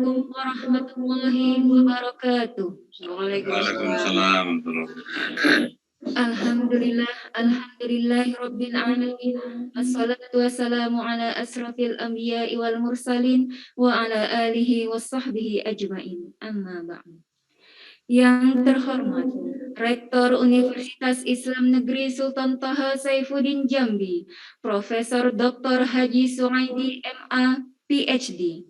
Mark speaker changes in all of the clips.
Speaker 1: Assalamualaikum warahmatullahi wabarakatuh.
Speaker 2: Waalaikumsalam.
Speaker 1: Alhamdulillahi rabbil alamin. Assalatu wassalamu ala asrafil anbiya'i wal mursalin wa ala alihi washabbihi ajmain. Amma ba'du. Yang terhormat Rektor Universitas Islam Negeri Sultan Toha Saifuddin Jambi, Profesor Dr. Haji Suhaidi MA, PhD.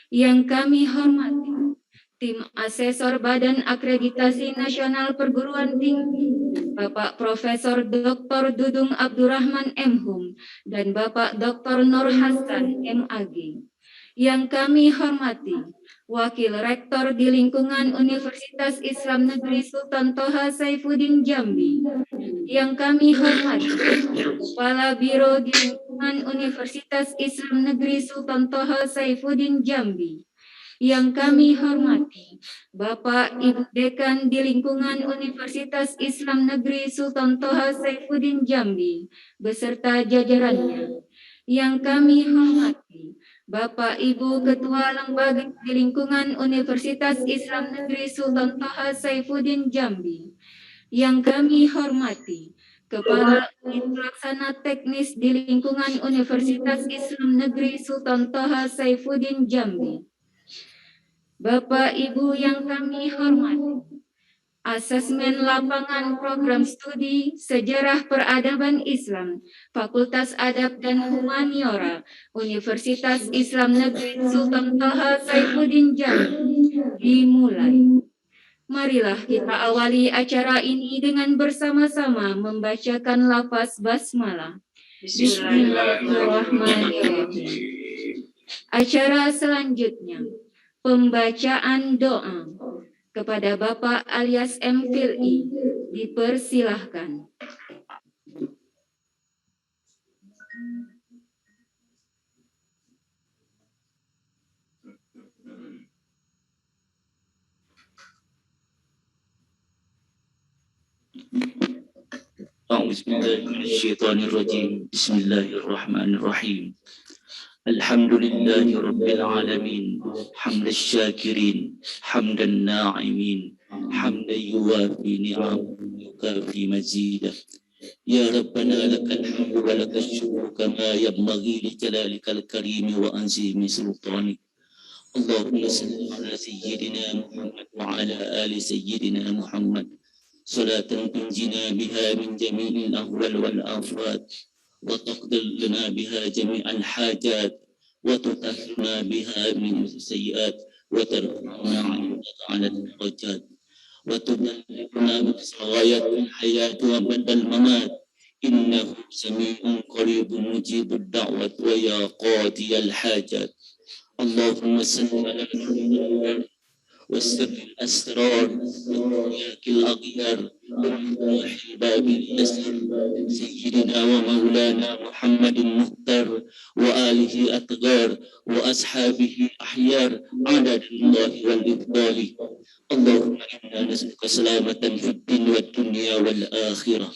Speaker 1: Yang kami hormati tim asesor Badan Akreditasi Nasional Perguruan Tinggi, Bapak Profesor Dr. Dudung Abdurrahman M.Hum dan Bapak Dr. Nur Hasan MAG. Yang kami hormati Wakil Rektor di lingkungan Universitas Islam Negeri Sultan Toha Saifuddin Jambi. Yang kami hormati Kepala Biro di lingkungan Universitas Islam Negeri Sultan Toha Saifuddin Jambi. Yang kami hormati Bapak Ibu Dekan di lingkungan Universitas Islam Negeri Sultan Toha Saifuddin Jambi beserta jajarannya. Yang kami hormati Bapak Ibu Ketua Lembaga di lingkungan Universitas Islam Negeri Sultan Toha Saifuddin Jambi. Yang kami hormati Kepala Unit Pelaksana Teknis di lingkungan Universitas Islam Negeri Sultan Toha Saifuddin Jambi. Bapak Ibu yang kami hormati, Asesmen Lapangan Program Studi Sejarah Peradaban Islam, Fakultas Adab dan Humaniora, Universitas Islam Negeri Sultan Toha Saifuddin Jambi dimulai. Marilah kita awali acara ini dengan bersama-sama membacakan lafaz basmalah. Bismillahirrahmanirrahim. Acara selanjutnya, pembacaan doa kepada Bapak alias M.Phil.I. Dipersilahkan.
Speaker 3: A'udzubillahiminasyaitonirrajim. Bismillahirrahmanirrahim. Alhamdulillahi rabbil alamin. Hamdan syakirin, hamdan na'imin, hamdan yuwafi ni'amahu yukafi mazidah. Ya Rabbana lakal hamdu wa lakal syukru kama yanbaghi li jalalikal karim wa anzimi sultanik. Allahumma salli ala sayyidina Muhammad wa ala ali sayyidina Muhammad. Salatan tunjina biha min jami'il ahwal wal afat. وتقضي لنا بها جميع الحاجات وتطهرنا بها من السيئات وترفعنا على الدرجات وتبلغنا بغاية الحياة وبعد الممات إنه سميع قريب مجيب الدعوة ويا قاضي الحاجات اللهم صل على محمد وسر الأسرار وإياك الأغيار ومفتاح الباب اليسر سيدنا ومولانا محمد المختار وآله أطغار وأصحابه أحيار عدد الله والإفضال اللهم إنا نسألك سلامة في الدين والدنيا والآخرة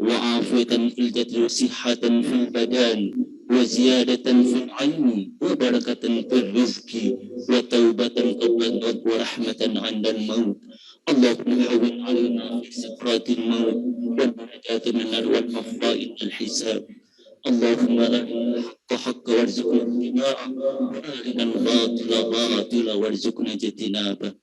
Speaker 3: وعافية في الجسد وصحة في البدن وزيادة في العلم وبركة في الرزق وتوبة قبل الموت ورحمة عند الموت اللهم هون علينا في سكرات الموت والنجاة من النار والوفاء من الحساب اللهم أرنا الحق حقا وارزقنا اتباعه وأرنا الباطل باطلا وارزقنا اجتنابه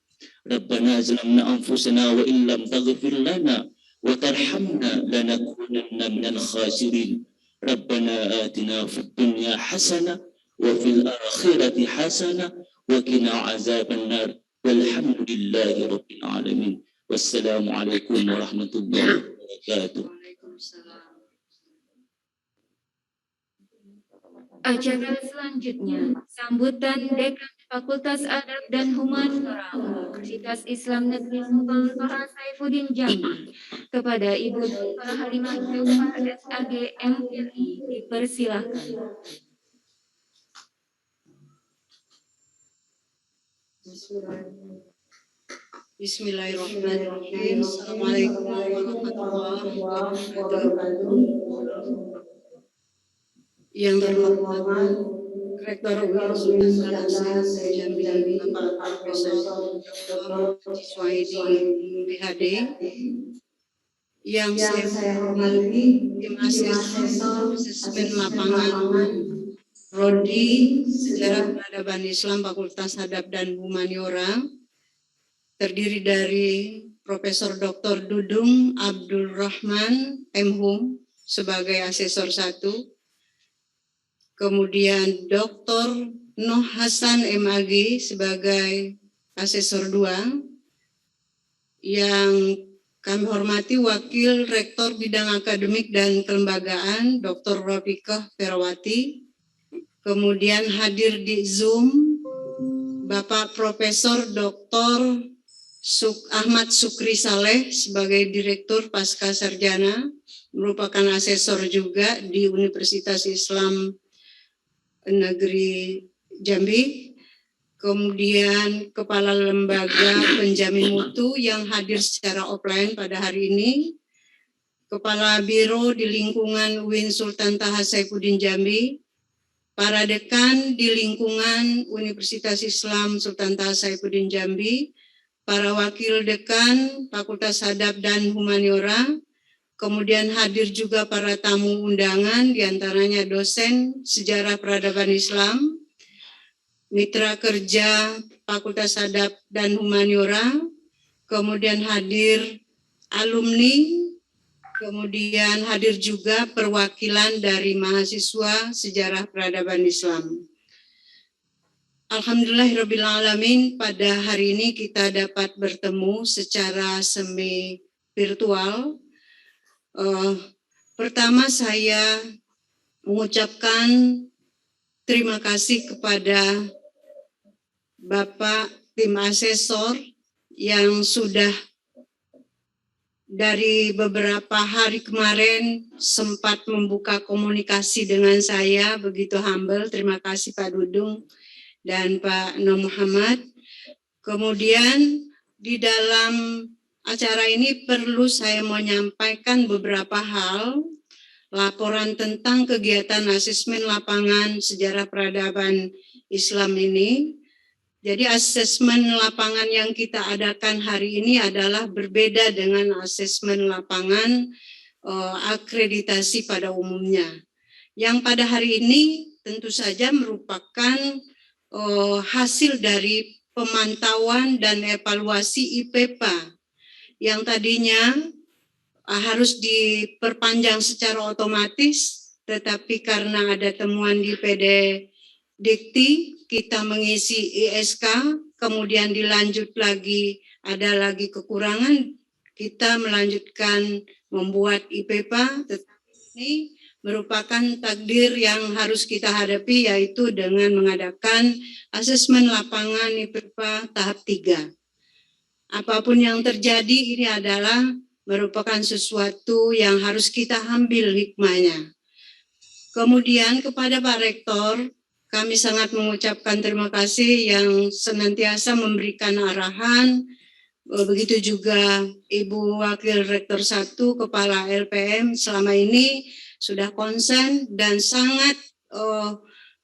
Speaker 3: ربنا ظلمنا أنفسنا وإن لم تغفر لنا وترحمنا لنكونن من الخاسرين ربنا آتنا في الدنيا حسنة وفي الآخرة حسنة وقنا عذاب النار والحمد لله رب العالمين والسلام عليكم ورحمة الله وبركاته.
Speaker 1: Acara selanjutnya, sambutan Dekan Fakultas Adab dan Humaniora Universitas Islam Negeri Sultan Toha Saifuddin Jambi kepada Ibu Dr. Halimah Jauhar SAG M.Phil.I. dipersilahkan.
Speaker 4: Bismillahirrahmanirrahim. Assalamualaikum warahmatullahi wabarakatuh. Yang terhormat Rektor Universitas Islam Jambi, Bapak Profesor Dr. Jiswaidi PhD, yang saya hormati tim asesor asesmen lapangan Prodi Sejarah Peradaban Islam Fakultas Adab dan Humaniora, terdiri dari Profesor Dr. Dudung Abdul Rahman M.Hum sebagai asesor 1, kemudian Dr. Noh Hasan MAG sebagai asesor 2, yang kami hormati Wakil Rektor Bidang Akademik dan Kelembagaan Dr. Rafiqah Ferawati, kemudian hadir di Zoom Bapak Profesor Dr. Ahmad Sukri Saleh sebagai Direktur Pasca Sarjana, merupakan asesor juga di Universitas Islam Negeri Jambi. Kemudian Kepala Lembaga Penjamin Mutu yang hadir secara offline pada hari ini, Kepala Biro di lingkungan UIN Sultan Taha Saifuddin Jambi, para dekan di lingkungan Universitas Islam Sultan Taha Saifuddin Jambi, para wakil dekan Fakultas Adab dan Humaniora, kemudian hadir juga para tamu undangan, diantaranya dosen Sejarah Peradaban Islam, mitra kerja Fakultas Adab dan Humaniora, kemudian hadir alumni, kemudian hadir juga perwakilan dari mahasiswa Sejarah Peradaban Islam. Alhamdulillahirrabbilalamin, pada hari ini kita dapat bertemu secara semi virtual. Pertama saya mengucapkan terima kasih kepada Bapak tim asesor yang sudah dari beberapa hari kemarin sempat membuka komunikasi dengan saya, begitu humble. Terima kasih Pak Dudung dan Pak Nur Muhammad. Kemudian di dalam acara ini perlu saya menyampaikan beberapa hal, laporan tentang kegiatan asesmen lapangan Sejarah Peradaban Islam ini. Jadi asesmen lapangan yang kita adakan hari ini adalah berbeda dengan asesmen lapangan akreditasi pada umumnya. Yang pada hari ini tentu saja merupakan hasil dari pemantauan dan evaluasi IPPA yang tadinya harus diperpanjang secara otomatis, tetapi karena ada temuan di PD Dikti, kita mengisi ISK, kemudian dilanjut lagi, ada lagi kekurangan, kita melanjutkan membuat IPPA, tetapi ini merupakan takdir yang harus kita hadapi, yaitu dengan mengadakan asesmen lapangan IPPA tahap 3. Apapun yang terjadi, ini adalah merupakan sesuatu yang harus kita ambil hikmahnya. Kemudian kepada Pak Rektor, kami sangat mengucapkan terima kasih yang senantiasa memberikan arahan, begitu juga Ibu Wakil Rektor 1, Kepala LPM selama ini sudah konsen dan sangat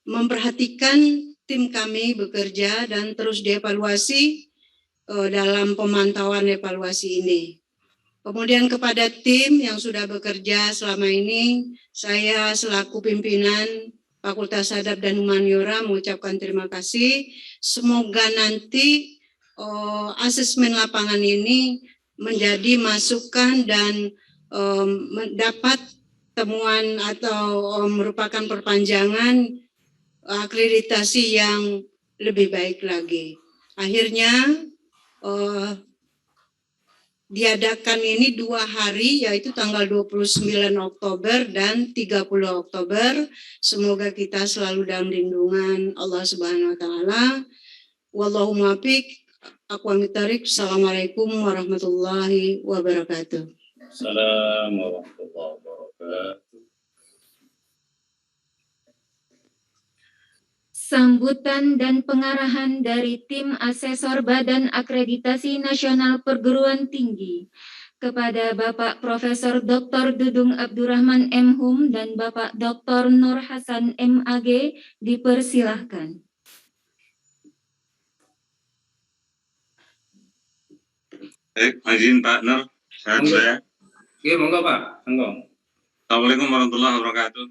Speaker 4: memperhatikan tim kami bekerja dan terus dievaluasi dalam pemantauan evaluasi ini. Kemudian kepada tim yang sudah bekerja selama ini, saya selaku pimpinan Fakultas Adab dan Humaniora mengucapkan terima kasih. Semoga nanti asesmen lapangan ini menjadi masukan dan mendapat temuan atau merupakan perpanjangan akreditasi yang lebih baik lagi. Akhirnya diadakan ini 2 hari, yaitu tanggal 29 Oktober dan 30 Oktober. Semoga kita selalu dalam lindungan Allah Subhanahu wa taala. Wallahu muwaffiq. Assalamualaikum warahmatullahi wabarakatuh.
Speaker 2: Assalamualaikum warahmatullahi wabarakatuh.
Speaker 1: Sambutan dan pengarahan dari tim asesor Badan Akreditasi Nasional Perguruan Tinggi kepada Bapak Profesor Dr. Dudung Abdurrahman M.Hum dan Bapak Dr. Nur Hasan MAG dipersilahkan.
Speaker 2: Baik, izin Pak Nur. Saya.
Speaker 5: Oke, monggo Pak. Monggo.
Speaker 2: Assalamualaikum warahmatullahi wabarakatuh.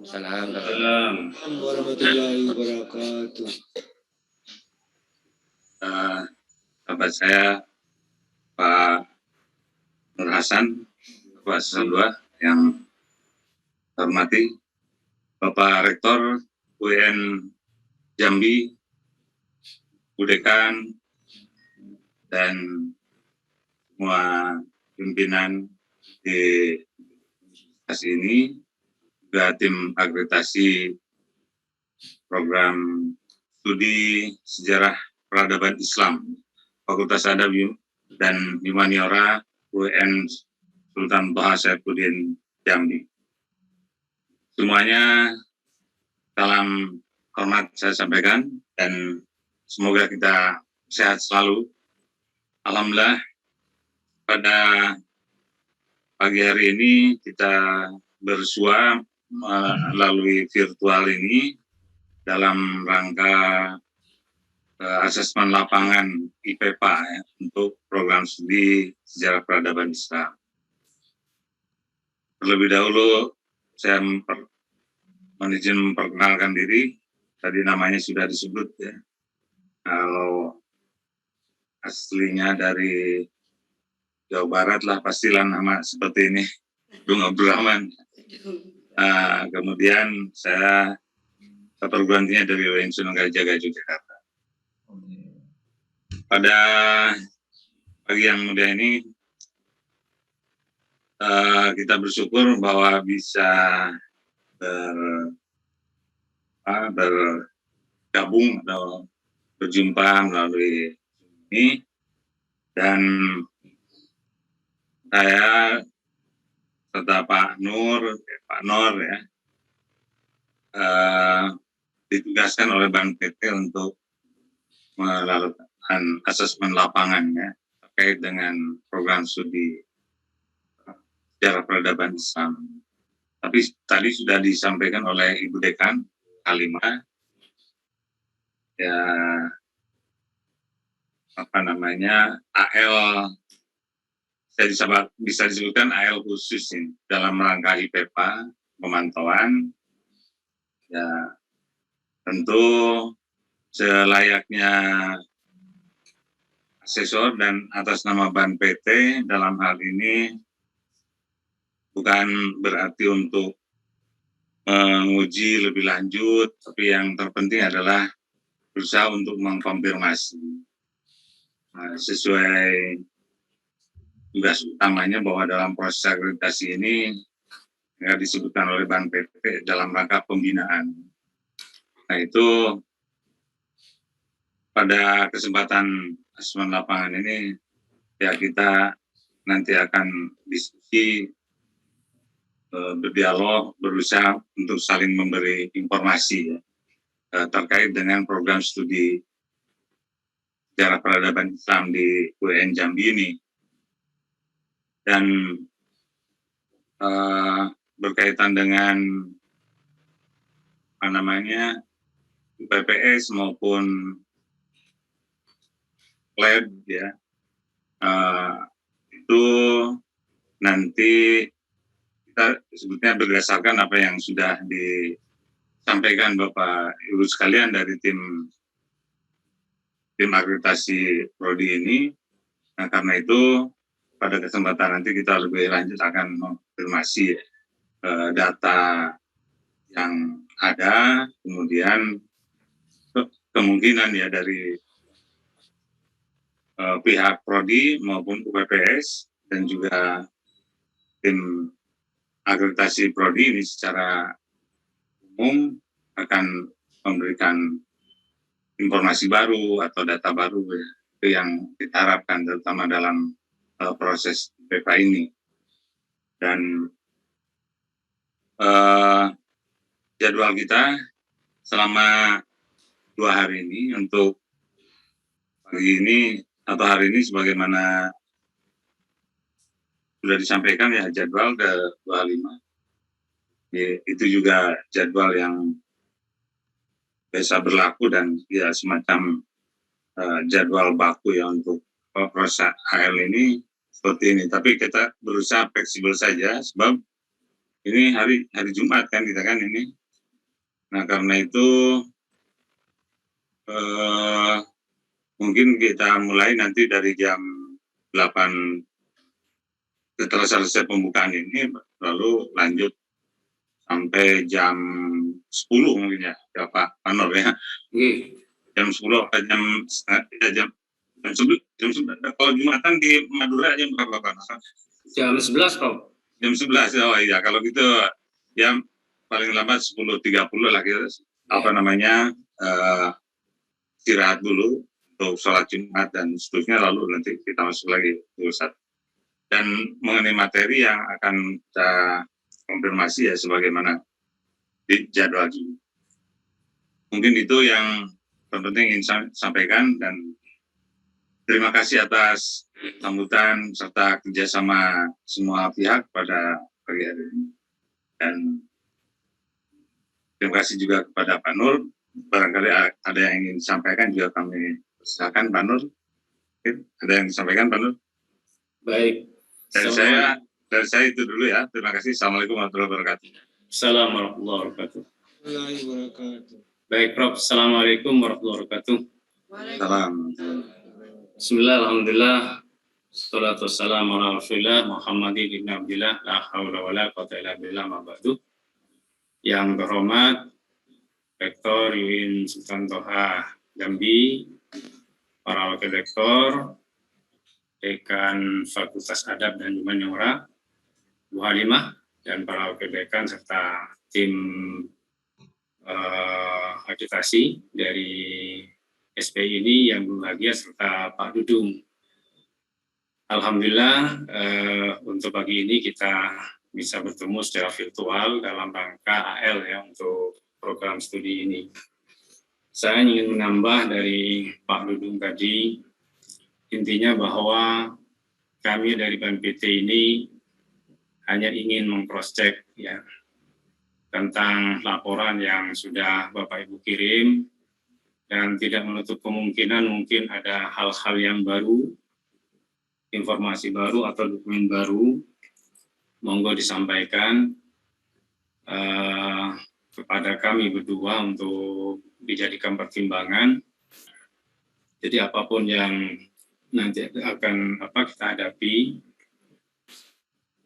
Speaker 5: Salam.
Speaker 2: Salam.
Speaker 6: warahmatullahi wabarakatuh.
Speaker 2: Sahabat saya Pak Nur Hasan, Ketua Asesor 2 yang saya hormati, Bapak Rektor UIN Jambi, Bu Dekan, dan semua pimpinan di universitas ini, juga tim akreditasi program studi sejarah peradaban Islam Fakultas Adab dan Humaniora UIN Sultan Toha Saifuddin Jambi. Semuanya salam hormat saya sampaikan dan semoga kita sehat selalu. Alhamdulillah pada pagi hari ini kita bersua melalui virtual ini dalam rangka asesmen lapangan IPPA ya, untuk program studi sejarah peradaban Islam. Terlebih dahulu saya izin memperkenalkan diri. Tadi namanya sudah disebut ya. Kalau aslinya dari Jawa Barat lah pastilah nama seperti ini, Bung Abdul Rahman. Kemudian saya perguruan tinggi dari UIN Sunan Kalijaga Yogyakarta. Pada pagi yang mulia ini kita bersyukur bahwa bisa bergabung atau berjumpa melalui ini, dan saya serta Pak Nur ya ditugaskan oleh Bank PT untuk melakukan asesmen lapangan ya terkait dengan program studi sejarah peradaban Islam. Tapi tadi sudah disampaikan oleh Ibu Dekan Halimah ya, AL, saya bisa disebutkan AL khusus ini dalam rangka IPPA pemantauan ya, tentu selayaknya asesor dan atas nama Ban PT dalam hal ini bukan berarti untuk menguji lebih lanjut, tapi yang terpenting adalah berusaha untuk mengkonfirmasi sesuai tugas utamanya bahwa dalam proses akreditasi ini yang disebutkan oleh Bank PT dalam rangka pembinaan. Nah itu pada kesempatan asesmen lapangan ini ya kita nanti akan diskusi, berdialog, berusaha untuk saling memberi informasi ya, terkait dengan program studi sejarah peradaban Islam di UIN Jambi ini. Dan berkaitan dengan PPS maupun lab ya, itu nanti kita sebutnya berdasarkan apa yang sudah disampaikan Bapak Ibu sekalian dari tim akreditasi prodi ini. Nah, karena itu pada kesempatan nanti kita lebih lanjut akan mengkonfirmasi data yang ada, kemudian kemungkinan ya dari pihak prodi maupun UPPS dan juga tim akreditasi prodi ini secara umum akan memberikan informasi baru atau data baru ya, itu yang kita harapkan terutama dalam proses IPPA ini. Dan jadwal kita selama 2 hari ini untuk pagi ini atau hari ini sebagaimana sudah disampaikan ya jadwal ke 25 ya, itu juga jadwal yang biasa berlaku dan ya semacam jadwal baku ya untuk proses AL ini seperti ini. Tapi kita berusaha fleksibel saja sebab ini hari Jumat kan kita kan ini. Nah karena itu mungkin kita mulai nanti dari jam 8 setelah selesai pembukaan ini, lalu lanjut sampai jam 10 mungkin ya Pak Panor ya. Jam 10 atau jam 11. Kalau Jumatan di Madura jam berapa Pak?
Speaker 5: Jam 11 Pak.
Speaker 2: Jam 11, oh iya kalau gitu ya paling lambat 10.30 lah kita istirahat dulu untuk sholat Jumat dan seterusnya, lalu nanti kita masuk lagi ke Ustaz. Dan mengenai materi yang akan kita konfirmasi ya sebagaimana dijadwal. Mungkin itu yang penting ingin saya sampaikan, dan terima kasih atas sambutan serta kerjasama semua pihak pada pagi hari ini. Dan terima kasih juga kepada Pak Nur. Barangkali ada yang ingin disampaikan juga kami silakan Pak Nur. Ada yang disampaikan Pak Nur?
Speaker 5: Baik.
Speaker 2: Dari saya itu dulu ya. Terima kasih. Assalamualaikum warahmatullahi wabarakatuh.
Speaker 5: Assalamualaikum warahmatullahi
Speaker 6: wabarakatuh.
Speaker 5: Baik Prof. Assalamualaikum warahmatullahi wabarakatuh.
Speaker 2: Salam.
Speaker 5: Bismillah, alhamdulillah. Salatu wassalamu ala Rasulillah Muhammadin ibn Abdillah la haula wala quwwata illa billah ma ba'du. Yang terhormat Rektor UIN Sultan Toha Jambi, para wakil rektor, dekan Fakultas Adab dan Humaniora, Bu Halimah, dan para wakil dekan serta tim akreditasi dari SPI ini yang berbahagia, serta Pak Dudung. Alhamdulillah untuk pagi ini kita bisa bertemu secara virtual dalam rangka AL ya untuk program studi ini. Saya ingin menambah dari Pak Dudung tadi, intinya bahwa kami dari BNPT ini hanya ingin meng-cross-check ya tentang laporan yang sudah Bapak Ibu kirim, dan tidak menutup kemungkinan mungkin ada hal-hal yang baru, informasi baru atau dokumen baru, monggo disampaikan kepada kami berdua untuk dijadikan pertimbangan. Jadi apapun yang nanti akan kita hadapi,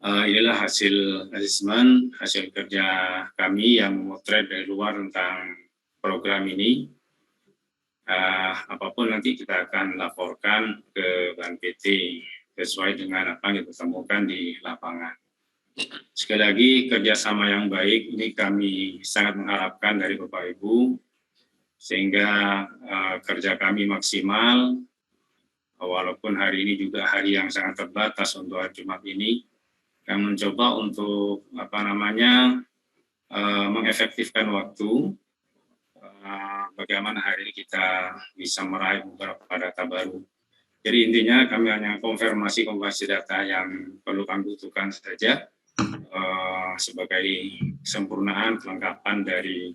Speaker 5: inilah hasil asesmen, hasil kerja kami yang memotret dari luar tentang program ini. Apapun nanti kita akan laporkan ke BNPT sesuai dengan apa yang kita temukan di lapangan. Sekali lagi, kerjasama yang baik ini kami sangat mengharapkan dari Bapak Ibu, sehingga kerja kami maksimal, walaupun hari ini juga hari yang sangat terbatas untuk hari Jumat ini, kami mencoba untuk mengefektifkan waktu, bagaimana hari ini kita bisa meraih beberapa data baru. Jadi intinya kami hanya konfirmasi data yang perlu kami butuhkan saja, sebagai kesempurnaan kelengkapan dari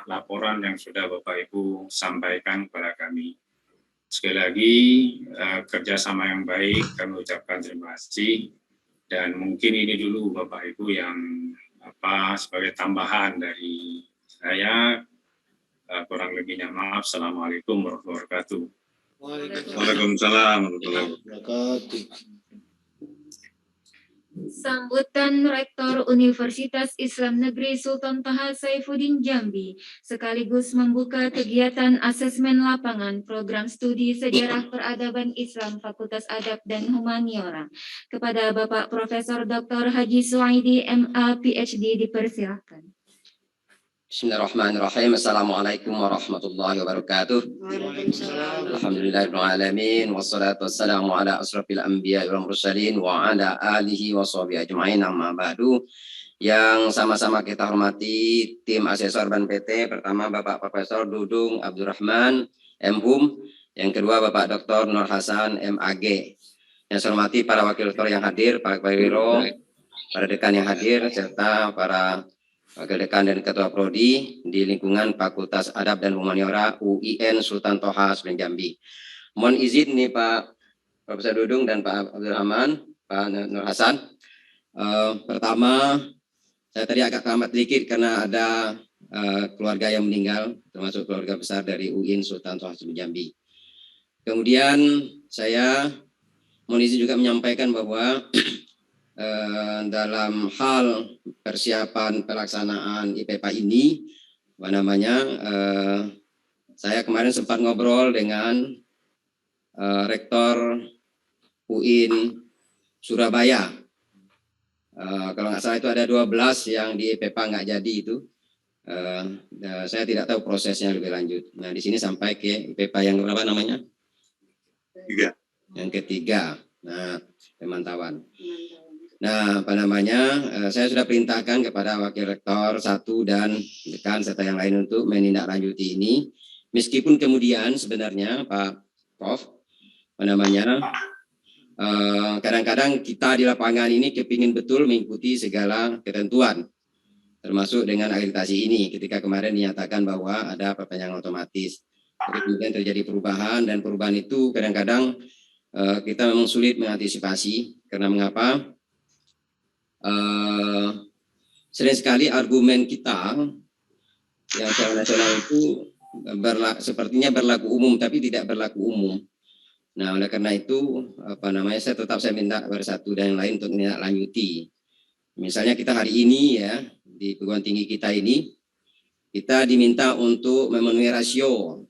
Speaker 5: laporan yang sudah Bapak Ibu sampaikan kepada kami. Sekali lagi kerjasama yang baik kami ucapkan terima kasih, dan mungkin ini dulu Bapak Ibu yang sebagai tambahan dari saya. Kurang lebihnya maaf. Assalamualaikum warahmatullahi wabarakatuh.
Speaker 2: Waalaikumsalam warahmatullahi
Speaker 6: wabarakatuh.
Speaker 1: Sambutan Rektor Universitas Islam Negeri Sultan Toha Saifuddin Jambi sekaligus membuka kegiatan asesmen lapangan program studi Sejarah Peradaban Islam Fakultas Adab dan Humaniora. Kepada Bapak Profesor Dr. Haji Suwaidi MA PhD dipersilahkan.
Speaker 7: Bismillahirrahmanirrahim. Assalamualaikum warahmatullahi wabarakatuh. Alhamdulillahirabbil alamin, wassalatu wassalamu ala asrofil anbiya wal mursalin wa ala alihi washabihi ajmain, amma ba'du. Yang sama-sama kita hormati tim asesor BNPT, pertama Bapak Profesor Dudung Abdurrahman M.Hum, yang kedua Bapak Dr. Nur Hasan MAG. Yang saya hormati para wakil rektor yang hadir, para Wiro, para dekan yang hadir, serta para wakil dekan dan ketua prodi di lingkungan Fakultas Adab dan Humaniora UIN Sultan Toha Jambi. Mohon izin nih Pak Profesor Dudung dan Pak Abdul Rahman, Pak Nur Hasan. Pertama, saya tadi agak terlambat sedikit karena ada keluarga yang meninggal, termasuk keluarga besar dari UIN Sultan Toha Jambi. Kemudian saya mohon izin juga menyampaikan bahwa dalam hal persiapan pelaksanaan IPPA ini, saya kemarin sempat ngobrol dengan Rektor UIN Surabaya. Kalau nggak salah itu ada 12 yang di IPPA nggak jadi itu. Saya tidak tahu prosesnya lebih lanjut. Nah di sini sampai ke IPPA yang berapa namanya? Yang ketiga. Nah pemantauan. Nah saya sudah perintahkan kepada Wakil Rektor 1 dan dekan serta yang lain untuk menindaklanjuti ini. Meskipun kemudian sebenarnya Pak Prof, kadang-kadang kita di lapangan ini kepingin betul mengikuti segala ketentuan, termasuk dengan akreditasi ini. Ketika kemarin dinyatakan bahwa ada perpanjangan otomatis, tapi kemudian terjadi perubahan, dan perubahan itu kadang-kadang kita memang sulit mengantisipasi. Karena mengapa? Sering sekali argumen kita yang secara nasional itu sepertinya berlaku umum, tapi tidak berlaku umum. Nah, oleh karena itu, saya minta bersatu dan yang lain untuk menindaklanjuti. Misalnya kita hari ini ya, di perguruan tinggi kita ini, kita diminta untuk memenuhi rasio.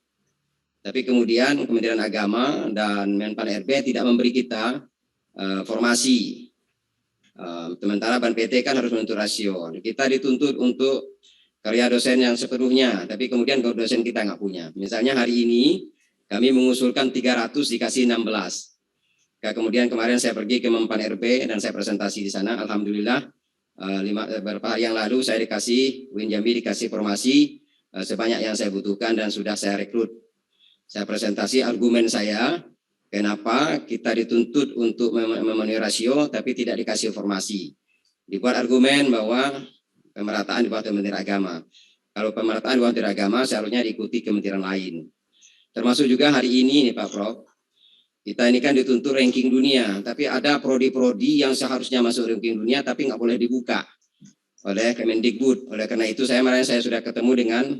Speaker 7: Tapi kemudian Kementerian Agama dan Menpan RB tidak memberi kita formasi. Sementara Ban PT kan harus menuntut rasio. Kita dituntut untuk karya dosen yang sepenuhnya, tapi kemudian dosen kita nggak punya. Misalnya hari ini, kami mengusulkan 300 dikasih 16. Kemudian kemarin saya pergi ke Menpan RB dan saya presentasi di sana. Alhamdulillah beberapa hari yang lalu saya dikasih, UIN Jambi dikasih formasi sebanyak yang saya butuhkan dan sudah saya rekrut. Saya presentasi argumen saya, kenapa kita dituntut untuk memenuhi rasio tapi tidak dikasih formasi. Dibuat argumen bahwa pemerataan di bawah Kementerian Agama. Kalau pemerataan di bawah Kementerian Agama seharusnya diikuti kementerian lain. Termasuk juga hari ini nih Pak Prof, kita ini kan dituntut ranking dunia, tapi ada prodi-prodi yang seharusnya masuk ranking dunia tapi nggak boleh dibuka oleh Kemendikbud. Oleh karena itu saya sudah ketemu dengan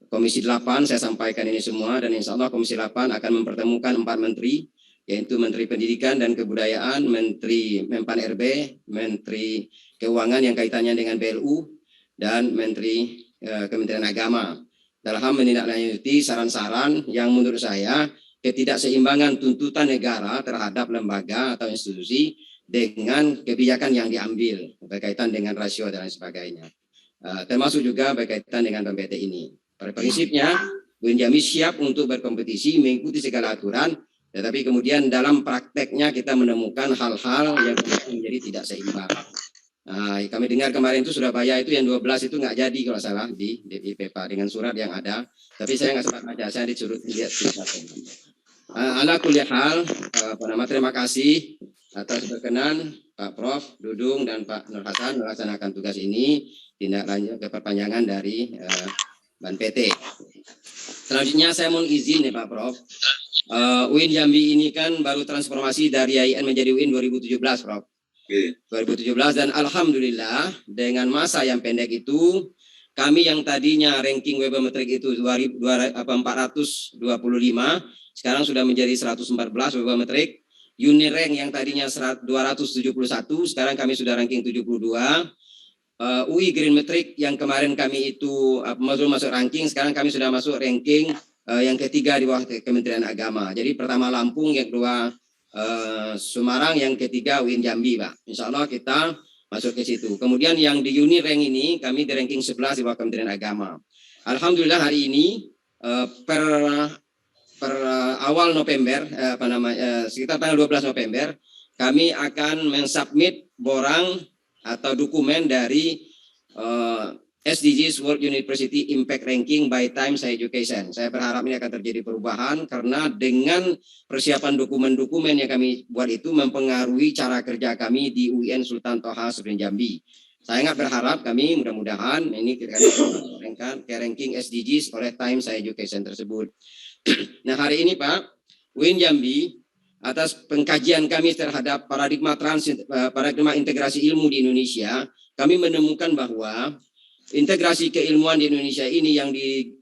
Speaker 7: Komisi 8, saya sampaikan ini semua, dan insya Allah Komisi 8 akan mempertemukan 4 menteri, yaitu Menteri Pendidikan dan Kebudayaan, Menteri Menpan RB, Menteri Keuangan yang kaitannya dengan BLU, dan Menteri Kementerian Agama. Dalam hal menindaklanjuti saran-saran yang menurut saya ketidakseimbangan tuntutan negara terhadap lembaga atau institusi dengan kebijakan yang diambil berkaitan dengan rasio dan lain sebagainya. Termasuk juga berkaitan dengan PMPT ini. Pada prinsipnya, UIN Jambi siap untuk berkompetisi mengikuti segala aturan, tetapi kemudian dalam prakteknya kita menemukan hal-hal yang menjadi tidak seimbang. Kami dengar kemarin itu Surabaya itu yang 12 itu nggak jadi kalau salah di IPPA dengan surat yang ada, tapi saya nggak sempat baca, saya disuruh lihat. Ala kulli hal, terima kasih atas berkenan Pak Prof Dudung dan Pak Nur Hasan melaksanakan tugas ini, tindak lanjut ke perpanjangan dari Ban PT. Selanjutnya saya mohon izin nih Pak Prof. UIN Jambi ini kan baru transformasi dari IAIN menjadi UIN 2017 Prof. 2017, dan alhamdulillah dengan masa yang pendek itu kami yang tadinya ranking webometrik itu 425 sekarang sudah menjadi 114 webometrik. Unirank yang tadinya 271 sekarang kami sudah ranking 72. UI Green Metric yang kemarin kami itu masuk ranking, sekarang kami sudah masuk ranking yang ketiga di bawah Kementerian Agama. Jadi pertama Lampung, yang kedua Semarang, yang ketiga UIN Jambi, Pak. Insya Allah kita masuk ke situ. Kemudian yang di Unirank ini kami di ranking 11 di bawah Kementerian Agama. Alhamdulillah hari ini per awal November, sekitar tanggal 12 November, kami akan mensubmit borang atau dokumen dari SDGs World University Impact Ranking by Times Education. Saya berharap ini akan terjadi perubahan karena dengan persiapan dokumen-dokumen yang kami buat itu mempengaruhi cara kerja kami di UIN Sultan Toha Jambi. Saya sangat berharap kami mudah-mudahan ini kita akan ke ranking SDGs oleh Times Education tersebut. Nah hari ini Pak, UIN Jambi atas pengkajian kami terhadap paradigma integrasi ilmu di Indonesia. Kami menemukan bahwa integrasi keilmuan di Indonesia ini yang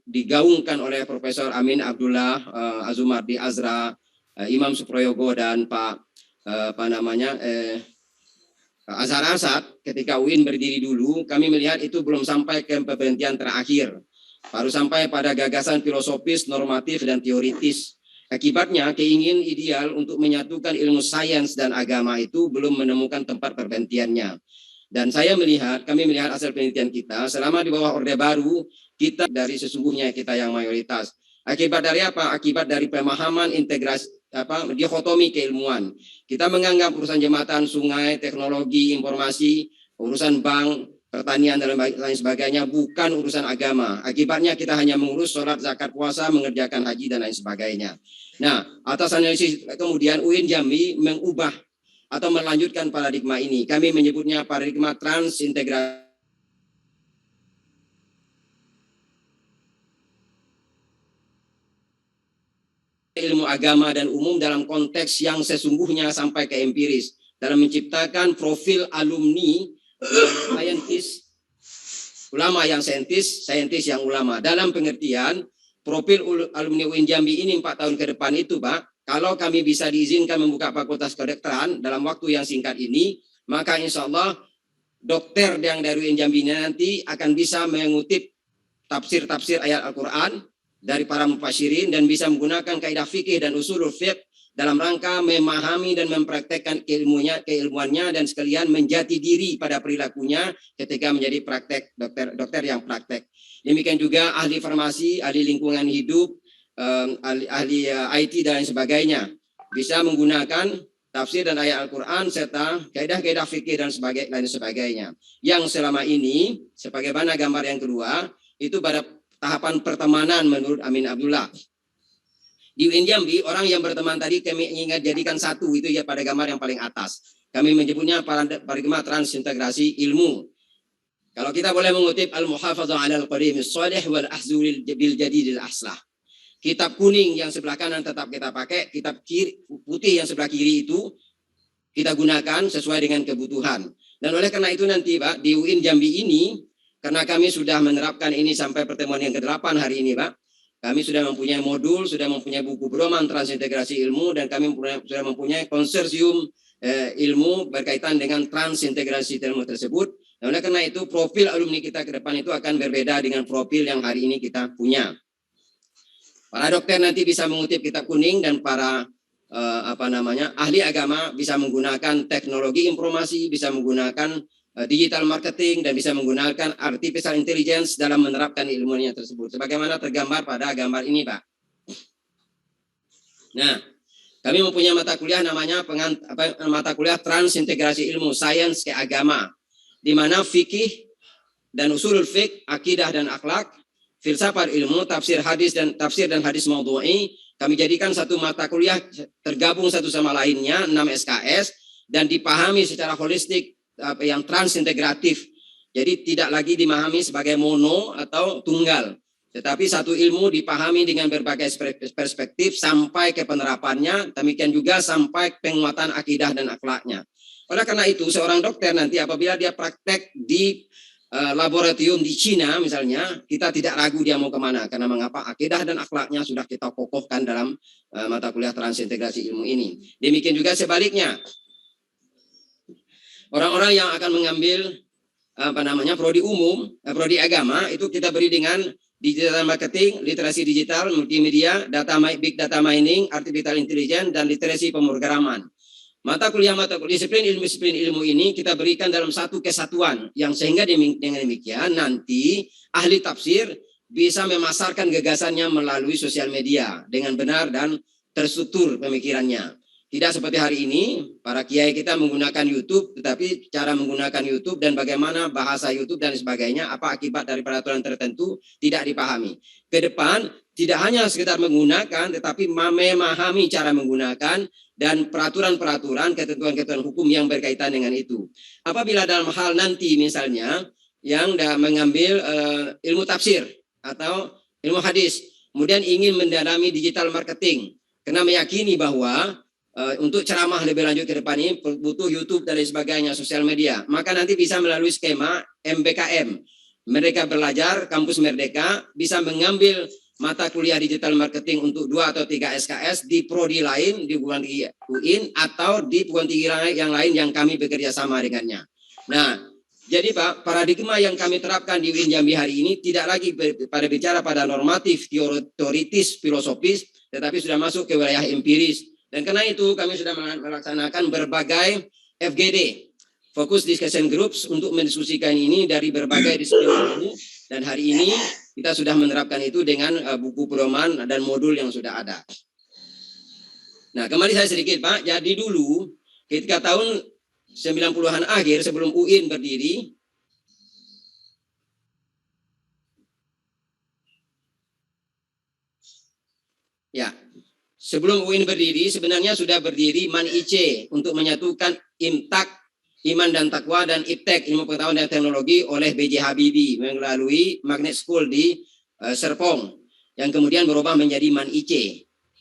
Speaker 7: digaungkan oleh Profesor Amin Abdullah, Azumardi Azra, Imam Suproyogo dan Pak Azhar Asad ketika UIN berdiri dulu, kami melihat itu belum sampai ke pemberhentian terakhir. Baru sampai pada gagasan filosofis, normatif, dan teoritis. Akibatnya, keingin ideal untuk menyatukan ilmu sains dan agama itu belum menemukan tempat perhentiannya. Dan kami melihat hasil penelitian kita, selama di bawah Orde Baru, kita dari sesungguhnya kita yang mayoritas. Akibat dari apa? Akibat dari pemahaman integrasi, dikotomi keilmuan. Kita menganggap urusan jembatan, sungai, teknologi, informasi, urusan bank, pertanian, dan lain sebagainya bukan urusan agama. Akibatnya kita hanya mengurus sholat, zakat, puasa, mengerjakan haji, dan lain sebagainya. Nah, atas analisis kemudian UIN Jambi mengubah atau melanjutkan paradigma ini. Kami menyebutnya paradigma transintegrasi ilmu agama dan umum dalam konteks yang sesungguhnya sampai ke empiris dalam menciptakan profil alumni saintis, ulama yang saintis yang ulama. Dalam pengertian profil alumni UIN Jambi ini 4 tahun ke depan itu, Pak, kalau kami bisa diizinkan membuka fakultas kedokteran dalam waktu yang singkat ini, maka insya Allah dokter yang dari UIN Jambi nanti akan bisa mengutip tafsir-tafsir ayat Al-Quran dari para mufassirin dan bisa menggunakan kaidah fikih dan usulul fiqh dalam rangka memahami dan mempraktekkan keilmuannya dan sekalian menjati diri pada perilakunya ketika menjadi praktek dokter yang praktek. Demikian juga ahli farmasi, ahli lingkungan hidup, ahli IT dan lain sebagainya bisa menggunakan tafsir dan ayat Al-Quran serta kaidah-kaidah fikih dan lain sebagainya. Yang selama ini sebagaimana gambar yang kedua itu pada tahapan pertemanan menurut Amin Abdullah. Di UIN Jambi orang yang berteman tadi kami ingat jadikan satu, itu ya pada gambar yang paling atas. Kami menyebutnya paradigma transintegrasi ilmu. Kalau kita boleh mengutip Al-Muhafazah 'ala al-Qadimis Shalih wal Ahzul bil Jadidil Aslah. Kitab kuning yang sebelah kanan tetap kita pakai, kitab putih yang sebelah kiri itu kita gunakan sesuai dengan kebutuhan. Dan oleh karena itu nanti Pak, di UIN Jambi ini, karena kami sudah menerapkan ini sampai pertemuan yang ke-8 hari ini Pak, kami sudah mempunyai modul, sudah mempunyai buku pedoman transintegrasi ilmu, dan kami sudah mempunyai konsorsium ilmu berkaitan dengan transintegrasi ilmu tersebut. Dan oleh karena itu profil alumni kita ke depan itu akan berbeda dengan profil yang hari ini kita punya. Para dokter nanti bisa mengutip kitab kuning dan para ahli agama bisa menggunakan teknologi informasi, bisa menggunakan digital marketing dan bisa menggunakan artificial intelligence dalam menerapkan ilmunya tersebut. Sebagaimana tergambar pada gambar ini, Pak. Nah, kami mempunyai mata kuliah namanya mata kuliah transintegrasi ilmu sains ke agama, di mana fikih dan usulul fiqh, akidah dan akhlak, filsafat ilmu, tafsir dan hadis maudhu'i, kami jadikan satu mata kuliah tergabung satu sama lainnya 6 SKS dan dipahami secara holistik yang transintegratif. Jadi tidak lagi dimahami sebagai mono atau tunggal, tetapi satu ilmu dipahami dengan berbagai perspektif sampai ke penerapannya, demikian juga sampai penguatan akidah dan akhlaknya. Oleh karena itu seorang dokter nanti apabila dia praktek di laboratorium di Cina misalnya, kita tidak ragu dia mau kemana, karena mengapa akidah dan akhlaknya sudah kita kokohkan dalam mata kuliah transintegrasi ilmu ini. Demikian juga sebaliknya, orang-orang yang akan mengambil prodi umum, prodi agama, itu kita beri dengan digital marketing, literasi digital, multimedia, big data mining, artificial intelligence, dan literasi pemrograman. Mata kuliah disiplin ilmu ini kita berikan dalam satu kesatuan yang sehingga dengan demikian nanti ahli tafsir bisa memasarkan gagasannya melalui sosial media dengan benar dan terstruktur pemikirannya. Tidak seperti hari ini para kiai kita menggunakan YouTube, tetapi cara menggunakan YouTube dan bagaimana bahasa YouTube dan sebagainya, apa akibat dari peraturan tertentu tidak dipahami. Ke depan tidak hanya sekedar menggunakan, tetapi memahami cara menggunakan dan peraturan-peraturan, ketentuan-ketentuan hukum yang berkaitan dengan itu. Apabila dalam hal nanti misalnya yang mengambil ilmu tafsir atau ilmu hadis, kemudian ingin mendalami digital marketing, karena meyakini bahwa untuk ceramah lebih lanjut ke depan ini butuh YouTube dan lain sebagainya, sosial media. Maka nanti bisa melalui skema MBKM. Mereka belajar kampus Merdeka bisa mengambil mata kuliah digital marketing untuk 2 atau 3 SKS di prodi lain di perguruan tinggi UIN atau di perguruan tinggi yang lain yang kami bekerja sama dengannya. Nah, jadi Pak, paradigma yang kami terapkan di UIN Jambi hari ini tidak lagi pada bicara pada normatif, teoritis, filosofis, tetapi sudah masuk ke wilayah empiris. Dan karena itu kami sudah melaksanakan berbagai FGD, Focus Discussion Groups, untuk mendiskusikan ini dari berbagai disiplin ilmu. Dan hari ini kita sudah menerapkan itu dengan buku pedoman dan modul yang sudah ada. Nah, kembali saya sedikit Pak. Jadi dulu ketika tahun 90-an akhir sebelum UIN berdiri, ya, sebelum UIN berdiri sebenarnya sudah berdiri MAN-IC untuk menyatukan IMTAK, Iman dan Takwa, dan IPTEK, Ilmu Pengetahuan dan Teknologi, oleh B.J. Habibie melalui Magnet School di Serpong, yang kemudian berubah menjadi MAN-IC.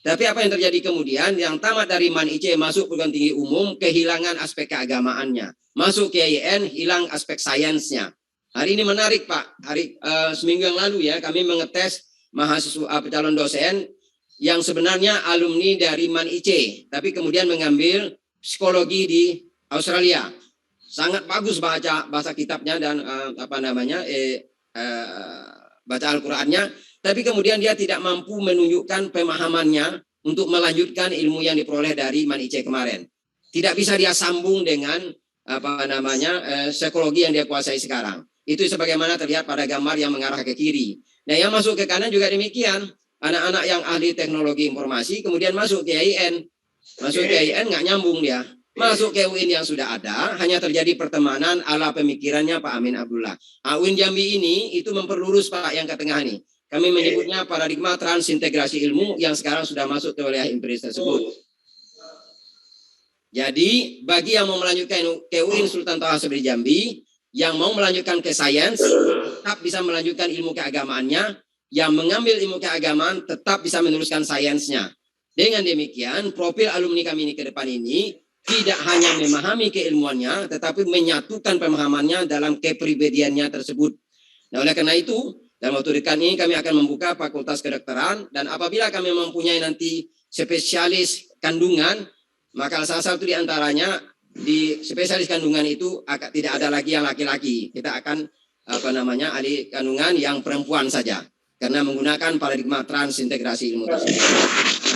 Speaker 7: Tapi apa yang terjadi kemudian? Yang tamat dari MAN-IC masuk perguruan tinggi umum, kehilangan aspek keagamaannya. Masuk ke IAIN, hilang aspek sainsnya. Hari ini menarik Pak, seminggu yang lalu ya, kami mengetes mahasiswa calon dosen yang sebenarnya alumni dari MAN-IC, tapi kemudian mengambil psikologi di Australia. Sangat bagus bahasa kitabnya dan baca Al-Qur'annya, tapi kemudian dia tidak mampu menunjukkan pemahamannya untuk melanjutkan ilmu yang diperoleh dari MAN-IC kemarin. Tidak bisa dia sambung dengan psikologi yang dia kuasai sekarang. Itu sebagaimana terlihat pada gambar yang mengarah ke kiri. Nah, yang masuk ke kanan juga demikian. Anak-anak yang ahli teknologi informasi kemudian masuk ke IAIN. Masuk ke IAIN nggak nyambung dia. Masuk ke UIN yang sudah ada, hanya terjadi pertemanan ala pemikirannya Pak Amin Abdullah. UIN Jambi ini itu memperlurus Pak yang ke tengah nih. Kami menyebutnya paradigma transintegrasi ilmu yang sekarang sudah masuk ke wilayah empiris tersebut. Jadi bagi yang mau melanjutkan ke UIN Sultan Toha Hasubri Jambi, yang mau melanjutkan ke sains, tetap bisa melanjutkan ilmu keagamaannya. Yang mengambil ilmu keagamaan tetap bisa meneruskan sainsnya. Dengan demikian, profil alumni kami ini ke depan ini tidak hanya memahami keilmuannya, tetapi menyatukan pemahamannya dalam kepribadiannya tersebut. Nah, oleh karena itu, dalam waktu dekat ini kami akan membuka fakultas kedokteran, dan apabila kami mempunyai nanti spesialis kandungan, maka salah satu di antaranya di spesialis kandungan itu tidak ada lagi yang laki-laki. Kita akan ahli kandungan yang perempuan saja, karena menggunakan paradigma transintegrasi ilmu tersebut.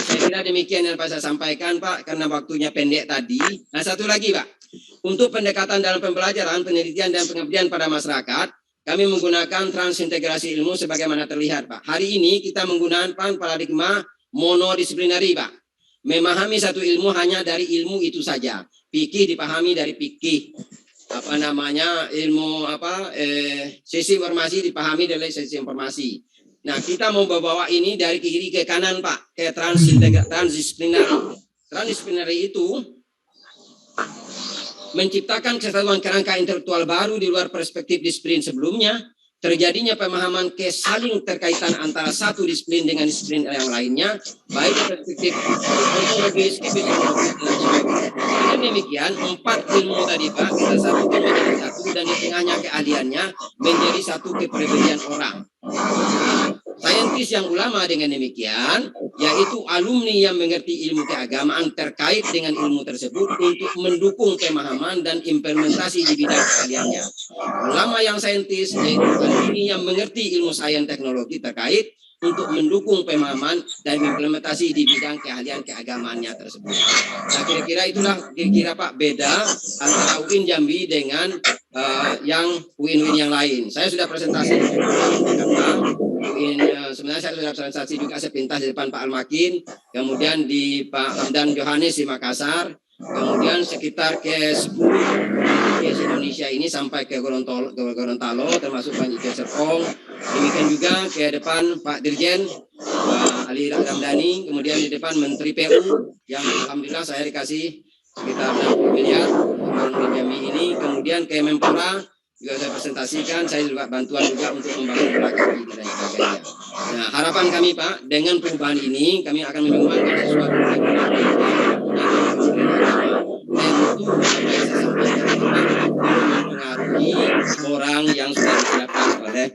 Speaker 7: Saya kira demikian yang saya sampaikan Pak, karena waktunya pendek tadi. Nah, satu lagi Pak, untuk pendekatan dalam pembelajaran, penelitian dan pengabdian pada masyarakat, kami menggunakan transintegrasi ilmu sebagaimana terlihat Pak. Hari ini kita menggunakan paradigma monodisiplinari Pak. Memahami satu ilmu hanya dari ilmu itu saja. Fikih dipahami dari fikih. Sisi informasi dipahami dari sisi informasi. Nah, kita mau bawa ini dari kiri ke kanan Pak, ke transdisiplinari. Transdisiplinari itu menciptakan kesatuan kerangka intelektual baru di luar perspektif disiplin sebelumnya, terjadinya pemahaman kesaling terkaitan antara satu disiplin dengan disiplin yang lainnya, baik perspektif ontologis, epistemologis, dan sebagainya. Dengan demikian, 4 ilmu tadi Pak, kita satukan menjadi satu, dan di tengahnya keahliannya menjadi satu kepribadian orang. Saintis yang ulama dengan demikian, yaitu alumni yang mengerti ilmu keagamaan terkait dengan ilmu tersebut untuk mendukung pemahaman dan implementasi di bidang keahliannya. Ulama yang saintis, yaitu alumni yang mengerti ilmu sains teknologi terkait untuk mendukung pemahaman dan implementasi di bidang keahlian keagamaannya tersebut. Nah, kira-kira itulah Pak beda antara UIN Jambi dengan yang UIN yang lain. Saya sudah presentasi di sebenarnya saya sudah presentasi juga sepintas di depan Pak Almakin, kemudian di Pak Hamdan Johannes di Makassar, kemudian sekitar ke 10 Indonesia ini sampai ke Gorontalo termasuk Pak Ike Serpong. Demikian juga ke depan Pak Dirjen Pak Ali Ramdhani, kemudian di depan Menteri PU yang alhamdulillah saya dikasih sekitar 60 miliar Jambi ini, kemudian ke Menpora juga saya presentasikan, saya juga bantuan juga untuk membangun pelaksanaan dan sebagainya. Nah, harapan kami Pak, dengan perubahan ini kami akan menyumbangkan sesuatu yang mempengaruhi orang yang sudah disiapkan oleh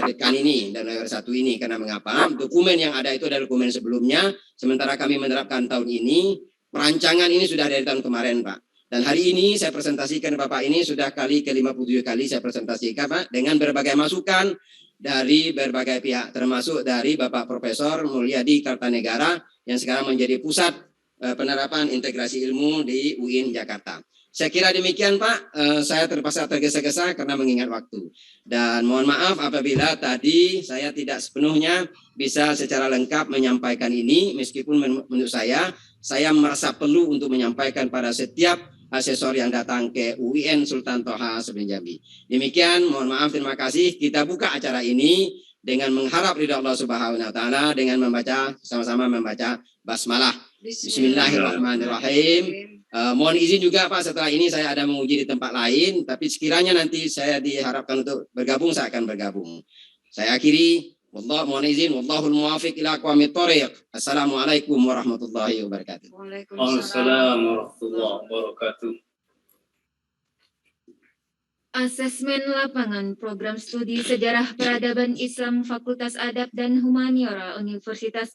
Speaker 7: dekan ini dan oleh satu ini. Karena mengapa? Dokumen yang ada itu adalah dokumen sebelumnya, sementara kami menerapkan tahun ini. Perancangan ini sudah dari tahun kemarin Pak. Dan hari ini saya presentasikan Bapak ini sudah ke-57 kali saya presentasikan Pak, dengan berbagai masukan dari berbagai pihak, termasuk dari Bapak Profesor Mulyadi Kartanegara yang sekarang menjadi pusat penerapan integrasi ilmu di UIN Jakarta. Saya kira demikian Pak, saya terpaksa tergesa-gesa karena mengingat waktu. Dan mohon maaf apabila tadi saya tidak sepenuhnya bisa secara lengkap menyampaikan ini, meskipun menurut saya merasa perlu untuk menyampaikan pada setiap asesor yang datang ke UIN Sultan Toha Sapienza Jambi. Demikian, mohon maaf, terima kasih. Kita buka acara ini dengan mengharap ridha Allah Subhanahu wa taala dengan sama-sama membaca basmalah. Bismillahirrahmanirrahim. Mohon izin juga Pak, setelah ini saya ada menguji di tempat lain, tapi sekiranya nanti saya diharapkan untuk bergabung, saya akan bergabung. Saya akhiri, mohon izin, wallahul muwafiq ila aqwamit thoriq. Assalamualaikum warahmatullahi wabarakatuh.
Speaker 5: Waalaikumsalam warahmatullahi wabarakatuh.
Speaker 1: Asesmen lapangan program studi Sejarah Peradaban Islam Fakultas Adab dan Humaniora Universitas